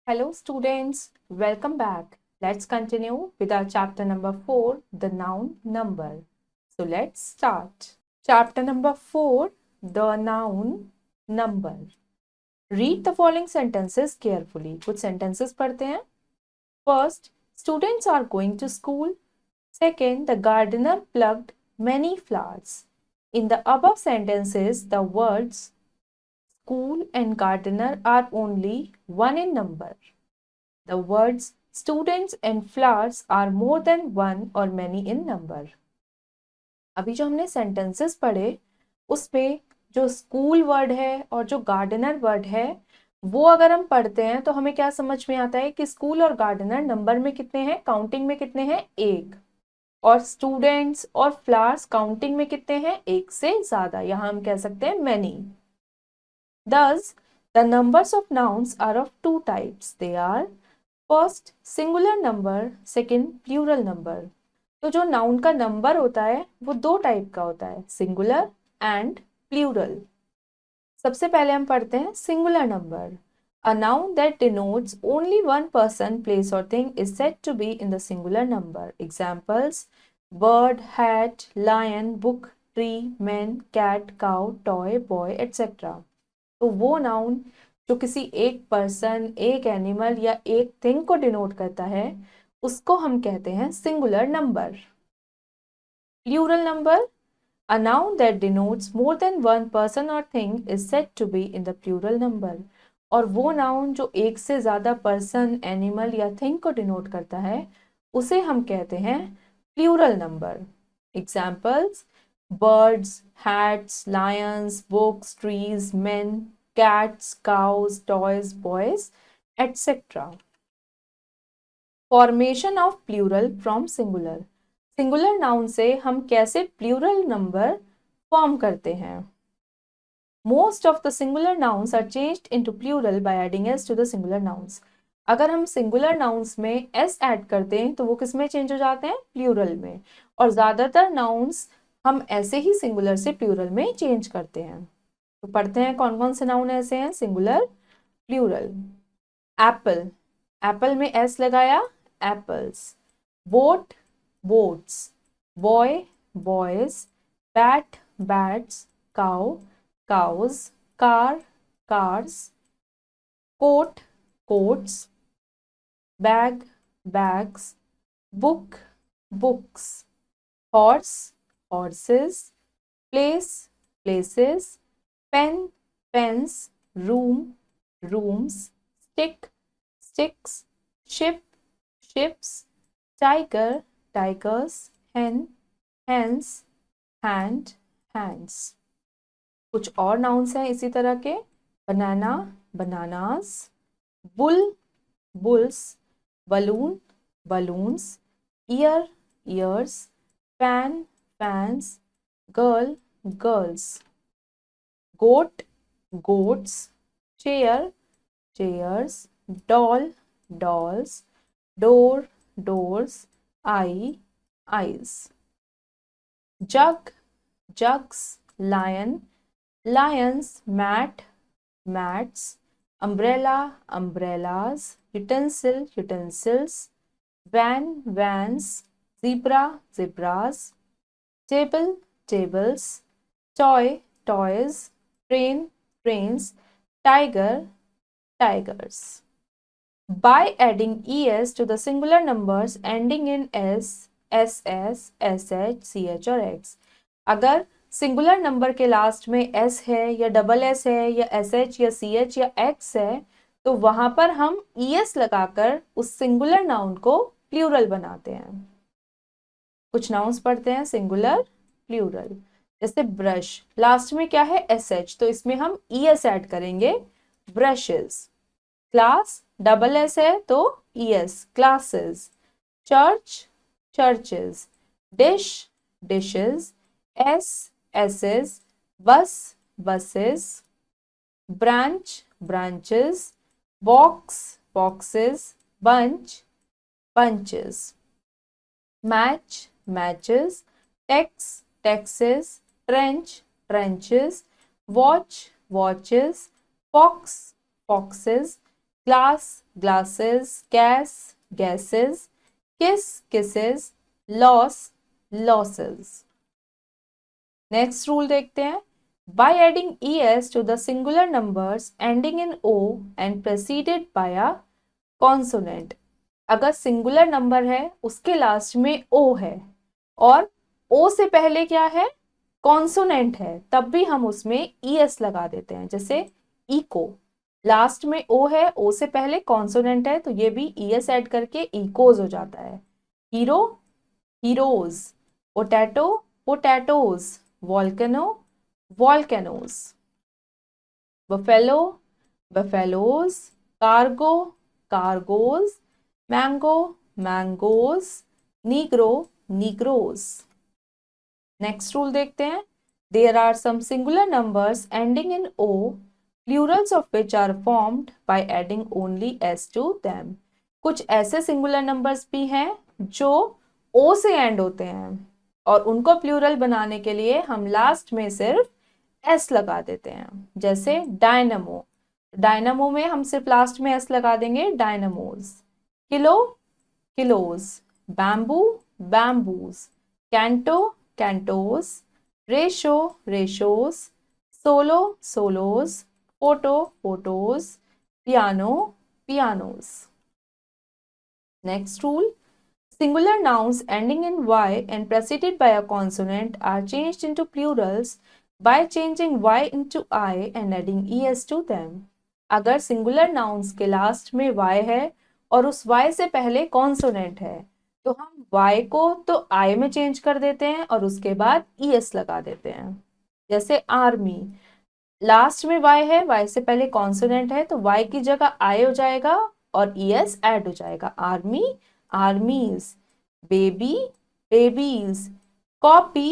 Hello students, welcome back. Let's continue with our chapter number 4, the noun number. So let's start. Chapter number 4, the noun number. Read the following sentences carefully. कुछ sentences पढ़ते हैं. First, students are going to school. Second, the gardener plucked many flowers. In the above sentences, the words school and gardener are only one in number. The words students and flowers are more than one or many in number. अभी जो हमने sentences पढ़े उसमें जो school word है और जो gardener word है वो अगर हम पढ़ते हैं तो हमें क्या समझ में आता है कि स्कूल और गार्डनर नंबर में कितने हैं, काउंटिंग में कितने हैं, एक, और स्टूडेंट्स और फ्लावर्स काउंटिंग में कितने हैं, एक से ज्यादा. यहां हम कह सकते हैं many. Thus, the numbers of nouns are of two types. They are first singular number, second plural number. तो जो नाउन का नंबर होता है वो दो टाइप का होता है, सिंगुलर एंड प्लूरल. सबसे पहले हम पढ़ते हैं singular number. A noun that denotes only one person, place और thing is said to be in the singular number. Examples: bird, hat, lion, book, tree, man, cat, cow, toy, boy etcetera. तो वो noun जो किसी एक person, एक animal या एक thing को डिनोट करता है उसको हम कहते हैं singular number. Plural number, a noun that denotes more than one person or thing is said to be in the plural number. और वो नाउन जो एक से ज्यादा पर्सन, एनिमल या थिंग को डिनोट करता है उसे हम कहते हैं plural number. Examples: birds, hats, lions, books, trees, men, cats, cows, toys, boys, etc. Formation of plural from singular. Singular noun से हम कैसे प्लूरल नंबर फॉर्म करते हैं. Most of the singular nouns are changed into plural by adding s to the singular nouns. अगर हम singular nouns में s add करते हैं तो वो किस में चेंज हो जाते हैं, प्लूरल में. और ज्यादातर नाउन्स हम ऐसे ही सिंगुलर से प्लूरल में चेंज करते हैं. तो पढ़ते हैं कौन कौन से नाउन ऐसे हैं, सिंगुलर, प्लूरल. एप्पल, एप्पल में एस लगाया, apples. Boat, boats. Boy, boys. Bat, bats. Cow, cows. Car, cars. Coat, coats. Bag, bags. Book, books. Horse, horses. Place, places. Pen, pens. Room, rooms. Stick, sticks. Ship, ships. Tiger, tigers. hen, hens. hand, hands. कुछ और nouns हैं इसी तरह के: banana, bananas. Bull, bulls. Balloon, balloons. Ear, ears. Fan, fans. Girl, girls. Goat, goats. Chair, chairs. Doll, dolls. Door, doors. Eye, eyes. Jug, jugs. Lion, lions. Mat, mats. Umbrella, umbrellas. Utensil, utensils. Van, vans. Zebra, zebras. Table, tables. Toy, toys. Train, trains. Tiger, tigers. By adding es to the singular numbers ending in s, ss, sh, ch और x. अगर singular number के last में s है या double s है या sh या ch या x है तो वहां पर हम es लगाकर उस सिंगुलर नाउन को प्लूरल बनाते हैं. कुछ नाउन्स पढ़ते हैं सिंगुलर, प्लूरल. जैसे ब्रश, लास्ट में क्या है, sh, तो इसमें हम es ऐड करेंगे, ब्रशेस. क्लास, डबल एस है तो ES, classes. Church, churches. Dish, dishes. Ass, asses. Bus, buses. Branch, branches. Box, boxes. Bunch, bunches. Match, matches. Tax, taxes. Trench, trenches. Watch, watches. Fox, foxes. Glass, glasses, gas, gases, kiss, kisses, loss, losses. Next rule देखते हैं। By adding es to the singular numbers ending in o and preceded by a consonant, अगर singular number है उसके last में o है और o से पहले क्या है, कॉन्सोनेंट है, तब भी हम उसमें es लगा देते हैं। जैसे इको, लास्ट में o है, o से पहले कॉन्सोनेंट है, तो ये भी es ऐड करके इकोज हो जाता है। Hero, heroes, potato, potatoes, volcano, volcanoes, buffalo, buffaloes, cargo, cargoes, mango, mangoes, negro, negroes। Next rule देखते हैं। There are some singular numbers ending in o, plurals of which are formed by adding only s to them. कुछ ऐसे singular numbers भी हैं जो ओ से and होते हैं और उनको प्लूरल बनाने के लिए हम लास्ट में सिर्फ एस लगा देते हैं। जैसे डायनमो, डायनमो में हम सिर्फ लास्ट में एस लगा देंगे, dynamos. Kilo, kilos, bamboo, bamboos, canto, cantos, ratio, ratios, solo, solos, photo, photos, piano, pianos. Next rule, singular nouns ending in y and preceded by a consonant are changed into plurals by changing y into I and adding es to them। अगर singular nouns के last में y है और उस y से पहले consonant है तो हम y को तो I में चेंज कर देते हैं और उसके बाद es लगा देते हैं। जैसे आर्मी, लास्ट में y है, y से पहले कॉन्सोनेंट है, तो y की जगह I हो जाएगा और es ऐड हो जाएगा। Army, armies, baby, babies, copy,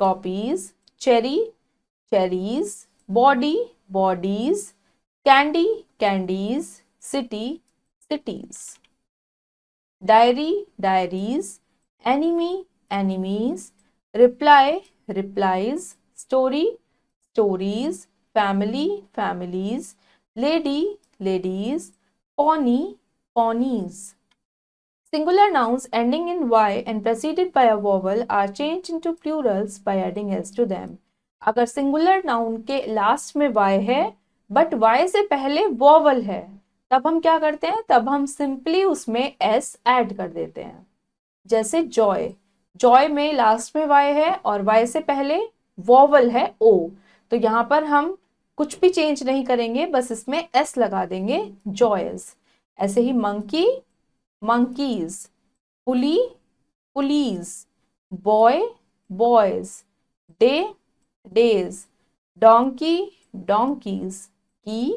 copies, cherry, cherries, body, bodies, candy, candies, city, cities। diary, diaries, enemy, enemies, reply, replies, story, stories, family, families, lady, ladies, pony, ponies। Singular nouns ending in y and preceded by a vowel are changed into plurals by adding s to them। अगर singular noun के last में y है but y से पहले vowel है, तब हम क्या करते हैं, तब हम सिंपली उसमें s ऐड कर देते हैं। जैसे जॉय, जॉय में लास्ट में y है और y से पहले वॉवल है o, तो यहाँ पर हम कुछ भी चेंज नहीं करेंगे, बस इसमें s लगा देंगे, जॉयस। ऐसे ही monkey, monkeys, pulley, pulleys, boy, boys, day, days, donkey, donkeys, key,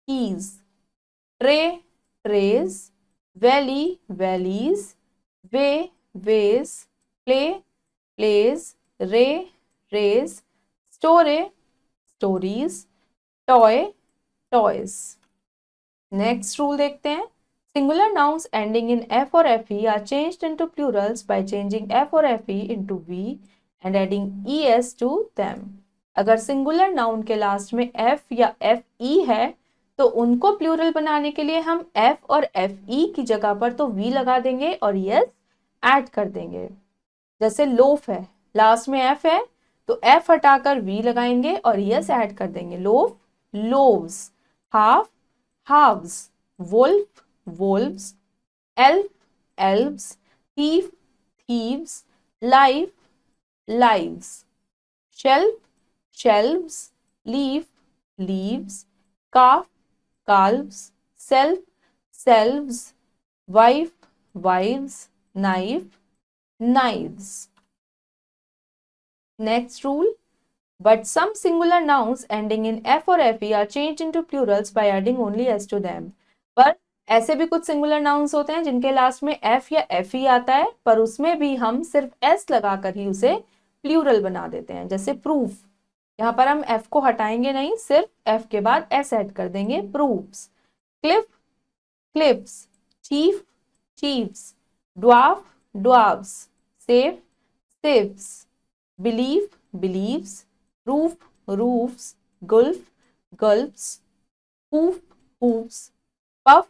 keys, tray, trays, valley, valleys, way, ways, play, plays, ray, rays, storey, storeys, toy, toys. Next rule देखते हैं। Singular nouns ending in f or fe are changed into plurals by changing f or fe into v and adding es to them। अगर singular noun के last में f या fe है तो उनको plural बनाने के लिए हम f और fe की जगह पर तो v लगा देंगे और es ऐड कर देंगे। जैसे लोफ है, लास्ट में f है तो f हटाकर v लगाएंगे और es ऐड कर देंगे, loaf, loaves, half, halves, wolf, wolves, elf, elves, thief, thieves, life, lives, shelf, shelves, leaf, leaves, calf, calves, self, selves, wife, wives, knife, knives। Next rule, but some singular nouns ending in f or fe are changed into plurals by adding only s to them। पर ऐसे भी कुछ singular nouns होते हैं जिनके last में F या F E आता है, पर उसमें भी हम सिर्फ एस लगाकर ही उसे प्लूरल बना देते हैं। जैसे प्रूफ, यहाँ पर हम एफ को हटाएंगे नहीं, सिर्फ एफ के बाद एस ऐड कर देंगे, proofs. Cliff, clips, chief, chiefs, dwarf, dwarfs, safe, safes, belief, believes, roof, roofs, gulf, gulfs, hoof, hoofs, puff,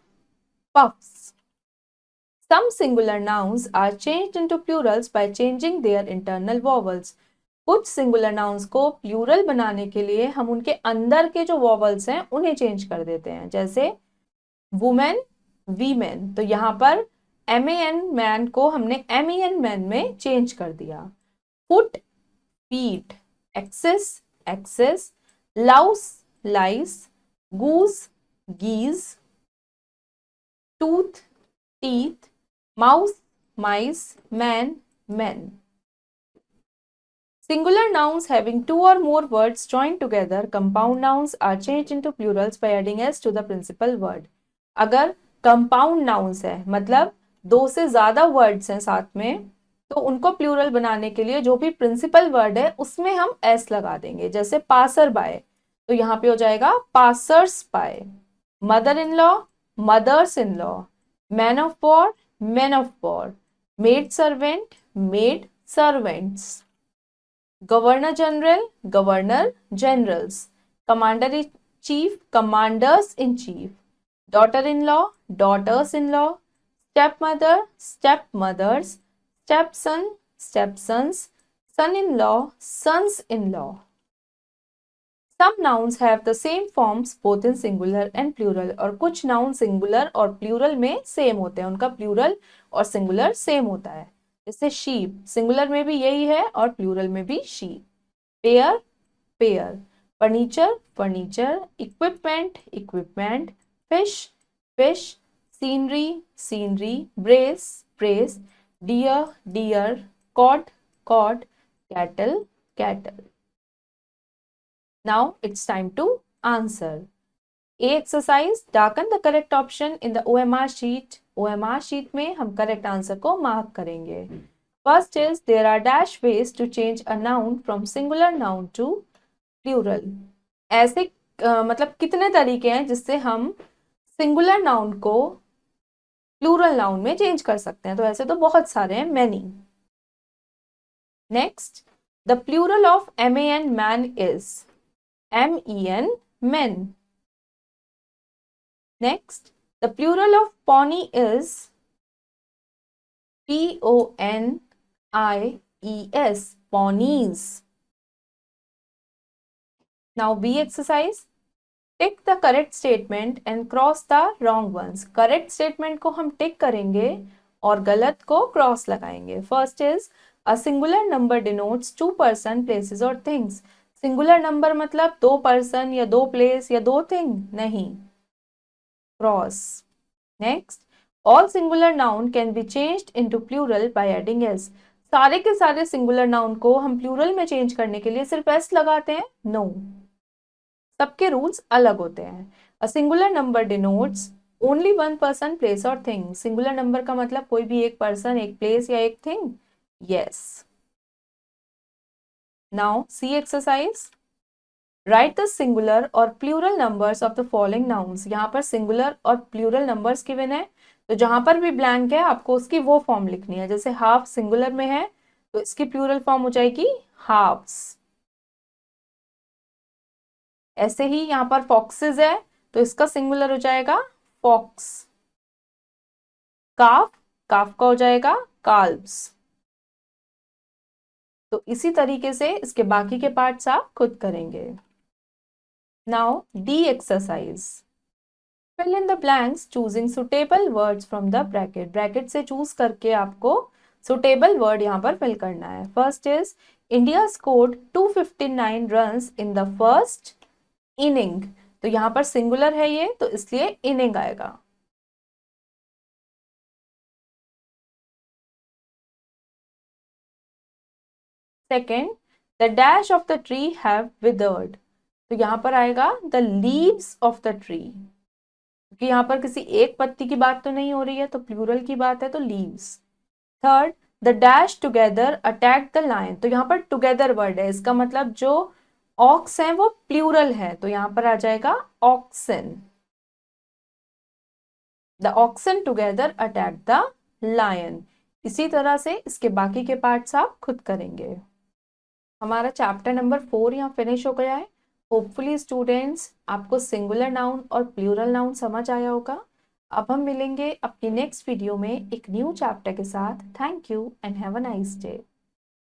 puffs. Some singular nouns are changed into plurals by changing their internal vowels. कुछ singular nouns को plural बनाने के लिए हम उनके अंदर के जो वॉवल्स हैं उन्हें चेंज कर देते हैं। जैसे वुमेन, वीमेन, तो यहाँ पर MAN मैन को हमने MEN मैन में चेंज कर दिया। Foot, feet, axis, axes, louse, lice, goose, geese, tooth, teeth, mouse, mice, man, men. Singular nouns having two or more words joined together, compound nouns, are changed into plurals by adding s to the principal word. अगर compound nouns है मतलब दो से ज्यादा words हैं साथ में, तो उनको प्लूरल बनाने के लिए जो भी प्रिंसिपल वर्ड है उसमें हम s लगा देंगे। जैसे पासर बाय, तो यहाँ पे हो जाएगा passers bye. Mother in law, mother's in law. Man of war, men of war. Maid servant, maid servants. Governor general, governor generals. Commander in chief, commanders in chief. Daughter in law, daughters in law. Stepmother, stepmothers. Stepson, stepsons. Son in law, sons in law. Some nouns have the same forms both in singular and plural. और कुछ noun singular और plural में same होते हैं, उनका plural और singular same होता है। जैसे शीप, सिंगुलर में भी यही है और प्लूरल में भी sheep. Pair, pair. Furniture, furniture. Equipment, equipment. Fish, fish. Scenery, scenery. Brace, brace. Deer, deer. Cot, cot. Cattle, cattle. Now it's time to answer. A exercise, darken the correct option in the OMR sheet. OMR sheet में हम correct answer को mark करेंगे। First is there are dash ways to change a noun from singular noun to plural. ऐसे मतलब कितने तरीके हैं जिससे हम singular noun को plural noun में change कर सकते हैं? तो ऐसे तो बहुत सारे हैं, many. Next, the plural of MAN man is MEN, men. Next, the plural of pony is PONIES, ponies. Now B exercise. Tick the correct statement and cross the wrong ones. Correct statement को हम tick करेंगे और गलत को cross लगाएंगे. First is a singular number denotes two person, places or things. Singular number मतलब दो person या दो प्लेस या दो थिंग नहीं, cross. Next, all singular noun can be changed into plural by adding s. सारे के सारे सिंगुलर नाउन को हम प्लूरल में चेंज करने के लिए सिर्फ एस लगाते हैं? नो, सबके रूल्स अलग होते हैं। A singular number denotes only one person, place और थिंग। सिंगुलर नंबर का मतलब कोई भी एक पर्सन, एक प्लेस या एक thing. Yes. Now C exercise. Write the singular or plural numbers of the following nouns. यहाँ पर singular और plural numbers given है, तो जहां पर भी blank है आपको उसकी वो फॉर्म लिखनी है। जैसे half singular में है तो इसकी plural फॉर्म हो जाएगी halves। ऐसे ही यहाँ पर foxes है तो इसका singular हो जाएगा fox। calf, calf का हो जाएगा calves। तो इसी तरीके से इसके बाकी के पार्ट्स आप खुद करेंगे। Now D exercise. Fill in the blanks choosing suitable words from the bracket. Bracket से चूज करके आपको suitable word यहाँ पर fill करना है। First is India scored 259 runs in the first inning. तो यहाँ पर singular है ये, तो इसलिए inning आएगा। Second, the dash of the tree have withered. तो यहाँ पर आएगा the leaves of the tree, क्योंकि यहाँ पर किसी एक पत्ती की बात तो नहीं हो रही है, तो प्लूरल की बात है, तो leaves. Third, the dash together attacked the lion. तो यहाँ पर together वर्ड है, इसका मतलब जो ox है वो प्लूरल है, तो यहाँ पर आ जाएगा oxen. The oxen together attacked the lion. इसी तरह से इसके बाकी के पार्ट्स आप खुद करेंगे। हमारा चैप्टर नंबर 4 यहाँ फिनिश हो गया है। होपफुली स्टूडेंट्स आपको सिंगुलर नाउन और प्लूरल नाउन समझ आया होगा। अब हम मिलेंगे अपनी नेक्स्ट वीडियो में एक न्यू चैप्टर के साथ। Thank you and have a nice day.